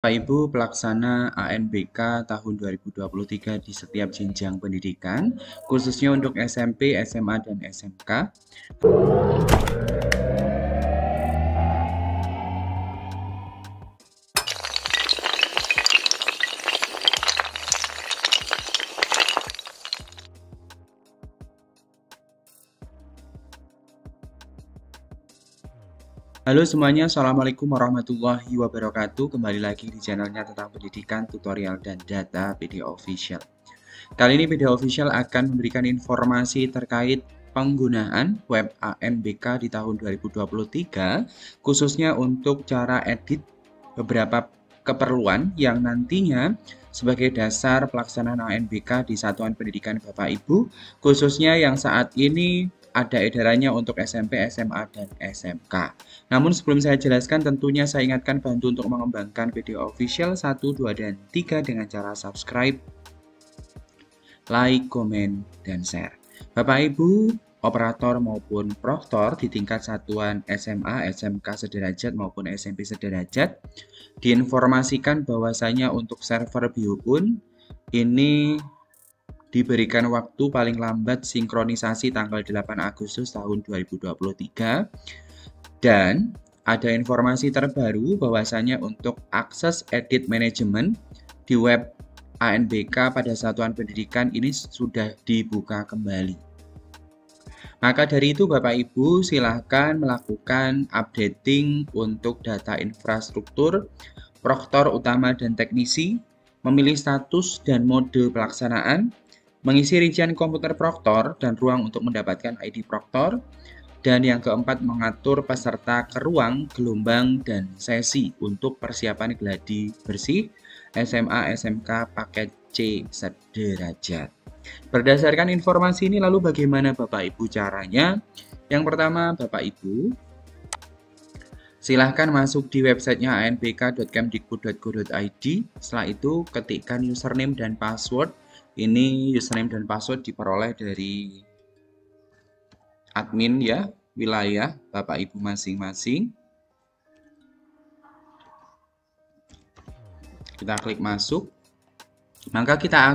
Bapak Ibu pelaksana ANBK tahun 2023 di setiap jenjang pendidikan, khususnya untuk SMP, SMA, dan SMK. Halo semuanya, Assalamualaikum warahmatullahi wabarakatuh. Kembali lagi di channelnya tentang pendidikan, tutorial, dan data PD Official. Kali ini PD Official akan memberikan informasi terkait penggunaan web ANBK di tahun 2023, khususnya untuk cara edit beberapa keperluan yang nantinya sebagai dasar pelaksanaan ANBK di Satuan Pendidikan Bapak Ibu, khususnya yang saat ini ada edarannya untuk SMP, SMA, dan SMK. Namun sebelum saya jelaskan, tentunya saya ingatkan bantu untuk mengembangkan video official 1, 2, dan 3 dengan cara subscribe, like, komen, dan share. Bapak Ibu, operator maupun proktor di tingkat satuan SMA, SMK sederajat maupun SMP sederajat, diinformasikan bahwasanya untuk server BIUUN ini diberikan waktu paling lambat sinkronisasi tanggal 8 Agustus tahun 2023, dan ada informasi terbaru bahwasanya untuk akses edit manajemen di web ANBK pada satuan pendidikan ini sudah dibuka kembali. Maka dari itu Bapak Ibu silahkan melakukan updating untuk data infrastruktur, proktor utama dan teknisi, memilih status dan mode pelaksanaan, mengisi rincian komputer proktor dan ruang untuk mendapatkan ID proktor, dan yang keempat mengatur peserta ke ruang, gelombang, dan sesi untuk persiapan gladi bersih SMA SMK paket C sederajat. Berdasarkan informasi ini lalu bagaimana Bapak Ibu caranya? Yang pertama Bapak Ibu silahkan masuk di websitenya anbk.kemdikbud.go.id. Setelah itu ketikkan username dan password. Ini username dan password diperoleh dari admin ya, wilayah Bapak Ibu masing-masing. Kita klik masuk. Maka kita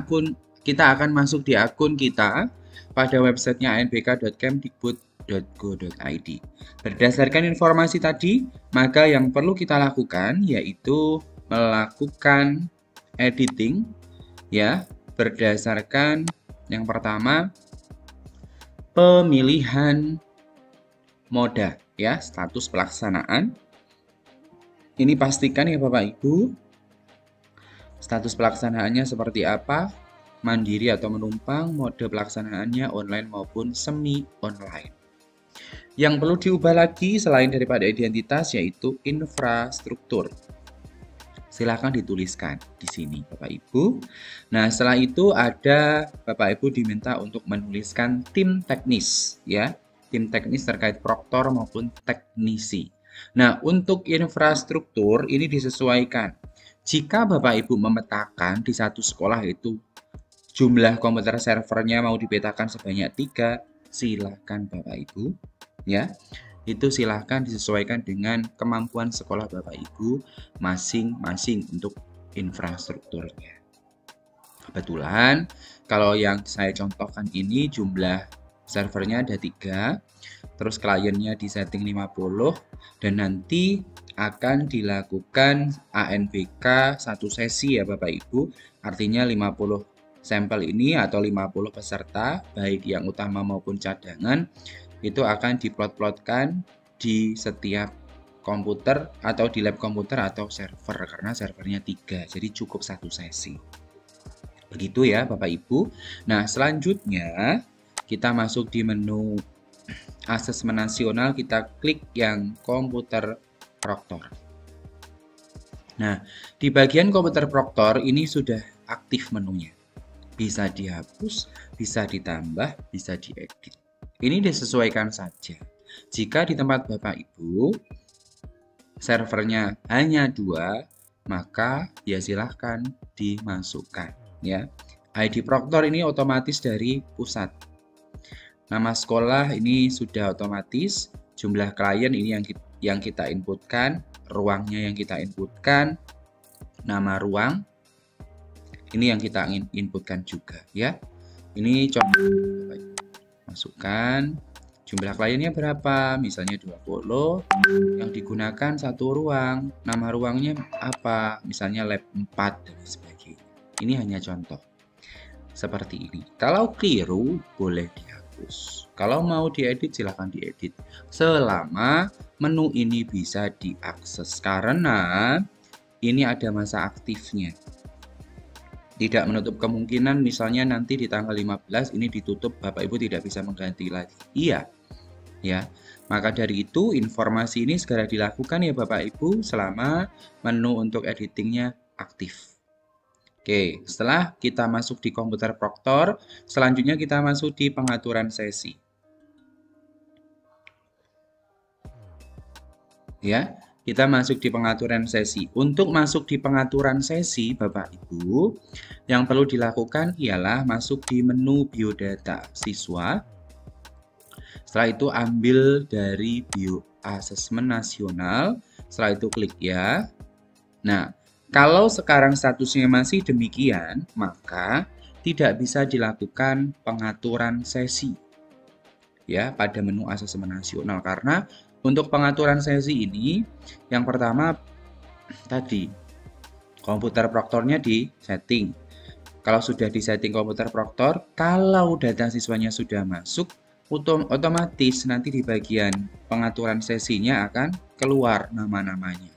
akan masuk di akun kita pada websitenya anbk.kemdikbud.go.id. Berdasarkan informasi tadi, maka yang perlu kita lakukan yaitu melakukan editing ya, berdasarkan yang pertama pemilihan moda ya, status pelaksanaan. Ini pastikan ya Bapak Ibu, status pelaksanaannya seperti apa, mandiri atau menumpang, mode pelaksanaannya online maupun semi online. Yang perlu diubah lagi selain daripada identitas yaitu infrastruktur. Silahkan dituliskan di sini Bapak Ibu. Nah setelah itu ada Bapak Ibu diminta untuk menuliskan tim teknis ya, tim teknis terkait proktor maupun teknisi. Nah untuk infrastruktur ini disesuaikan. Jika Bapak Ibu memetakan di satu sekolah itu jumlah komputer servernya mau dipetakan sebanyak 3, silahkan Bapak Ibu ya. Itu silahkan disesuaikan dengan kemampuan sekolah Bapak Ibu masing-masing untuk infrastrukturnya. Kebetulan kalau yang saya contohkan ini jumlah servernya ada 3, terus kliennya di setting 50, dan nanti akan dilakukan ANBK satu sesi ya Bapak Ibu, artinya 50 sampel ini atau 50 peserta baik yang utama maupun cadangan itu akan diplot-plotkan di setiap komputer atau di lab komputer atau server, karena servernya 3 jadi cukup satu sesi. Begitu ya Bapak Ibu. Nah selanjutnya kita masuk di menu asesmen nasional, kita klik yang komputer proktor. Nah di bagian komputer proktor ini sudah aktif menunya, bisa dihapus, bisa ditambah, bisa diedit. Ini disesuaikan saja. Jika di tempat Bapak Ibu servernya hanya 2, maka ya silahkan dimasukkan ya. ID proktor ini otomatis dari pusat. Nama sekolah ini sudah otomatis, jumlah klien ini yang kita inputkan, ruangnya yang kita inputkan, nama ruang. Ini yang kita ingin inputkan juga ya. Ini contoh. Masukkan jumlah kliennya berapa, misalnya 20. Yang digunakan satu ruang, nama ruangnya apa, misalnya lab 4 dan sebagainya. Ini hanya contoh seperti ini. Kalau keliru boleh dihapus. Kalau mau diedit silahkan diedit. Selama menu ini bisa diakses karena ini ada masa aktifnya. Tidak menutup kemungkinan misalnya nanti di tanggal 15 ini ditutup, Bapak Ibu tidak bisa mengganti lagi. Iya. Ya. Maka dari itu informasi ini segera dilakukan ya Bapak Ibu selama menu untuk editingnya aktif. Oke, setelah kita masuk di komputer Proctor, selanjutnya kita masuk di pengaturan sesi. Ya. Kita masuk di pengaturan sesi. Untuk masuk di pengaturan sesi, Bapak Ibu, yang perlu dilakukan ialah masuk di menu biodata siswa. Setelah itu ambil dari bio asesmen nasional. Setelah itu klik ya. Nah, kalau sekarang statusnya masih demikian, maka tidak bisa dilakukan pengaturan sesi. Ya, pada menu asesmen nasional karena untuk pengaturan sesi ini, yang pertama tadi komputer Proctornya di setting. Kalau sudah di setting komputer Proctor, kalau data siswanya sudah masuk, otomatis nanti di bagian pengaturan sesinya akan keluar nama-namanya.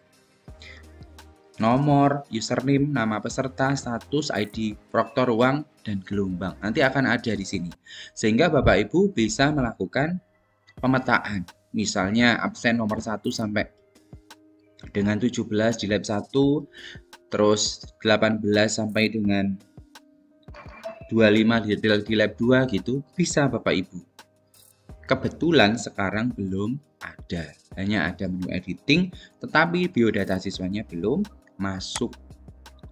Nomor, username, nama peserta, status, ID, Proctor ruang, dan gelombang. Nanti akan ada di sini. Sehingga Bapak Ibu bisa melakukan pemetaan. Misalnya absen nomor 1 sampai dengan 17 di lab 1, terus 18 sampai dengan 25 di lab 2 gitu, bisa Bapak Ibu. Kebetulan sekarang belum ada, hanya ada menu editing, tetapi biodata siswanya belum masuk.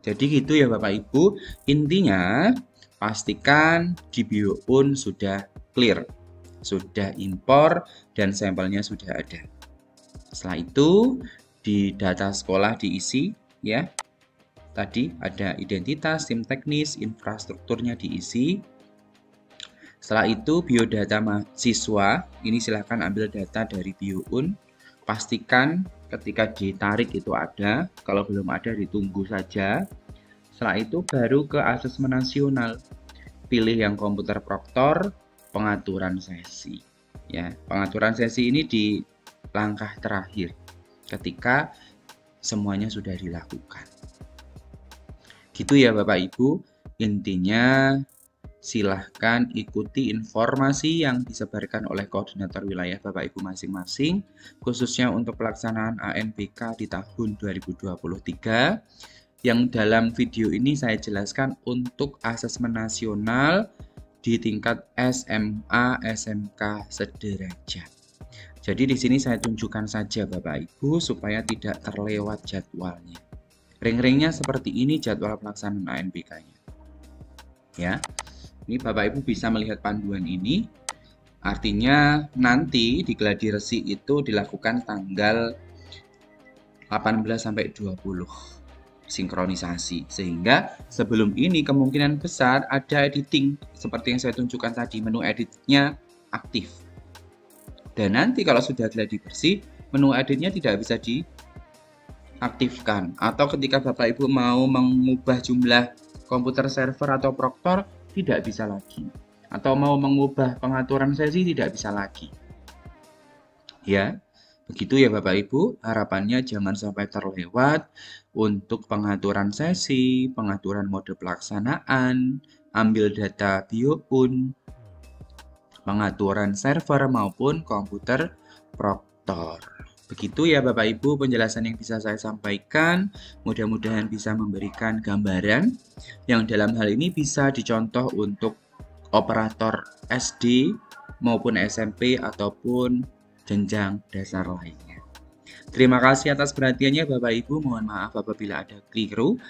Jadi gitu ya Bapak Ibu, intinya pastikan di BioUn sudah clear. Sudah impor dan sampelnya sudah ada. Setelah itu di data sekolah diisi ya. Tadi ada identitas, tim teknis, infrastrukturnya diisi. Setelah itu biodata mahasiswa, ini silahkan ambil data dari BioUn. Pastikan ketika ditarik itu ada, kalau belum ada ditunggu saja. Setelah itu baru ke asesmen nasional. Pilih yang komputer Proctor, pengaturan sesi. Ya, pengaturan sesi ini di langkah terakhir ketika semuanya sudah dilakukan. Gitu ya Bapak Ibu, intinya silahkan ikuti informasi yang disebarkan oleh koordinator wilayah Bapak Ibu masing-masing, khususnya untuk pelaksanaan ANBK di tahun 2023. Yang dalam video ini saya jelaskan untuk asesmen nasional di tingkat SMA, SMK sederajat. Jadi di sini saya tunjukkan saja Bapak Ibu supaya tidak terlewat jadwalnya. Ring-ringnya seperti ini jadwal pelaksanaan ANBK-nya. Ya. Ini Bapak Ibu bisa melihat panduan ini. Artinya nanti di gladi resi itu dilakukan tanggal 18 sampai 20 sinkronisasi. Sehingga sebelum ini kemungkinan besar ada editing seperti yang saya tunjukkan tadi, menu editnya aktif. Dan nanti kalau sudah gladi bersih, menu editnya tidak bisa diaktifkan. Atau ketika Bapak Ibu mau mengubah jumlah komputer server atau Proctor, tidak bisa lagi. Atau mau mengubah pengaturan sesi, tidak bisa lagi. Ya, begitu ya Bapak Ibu, harapannya jangan sampai terlewat untuk pengaturan sesi, pengaturan mode pelaksanaan, ambil data BioUn, pengaturan server maupun komputer Proctor. Begitu ya Bapak Ibu penjelasan yang bisa saya sampaikan, mudah-mudahan bisa memberikan gambaran yang dalam hal ini bisa dicontoh untuk operator SD maupun SMP ataupun jenjang dasar lainnya. Terima kasih atas perhatiannya Bapak Ibu, mohon maaf apabila ada keliru.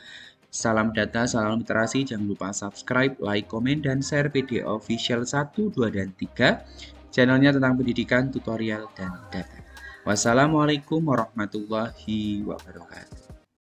Salam data, salam literasi, jangan lupa subscribe, like, komen, dan share video official 1, 2, dan 3 channelnya tentang pendidikan, tutorial, dan data. Wassalamualaikum warahmatullahi wabarakatuh.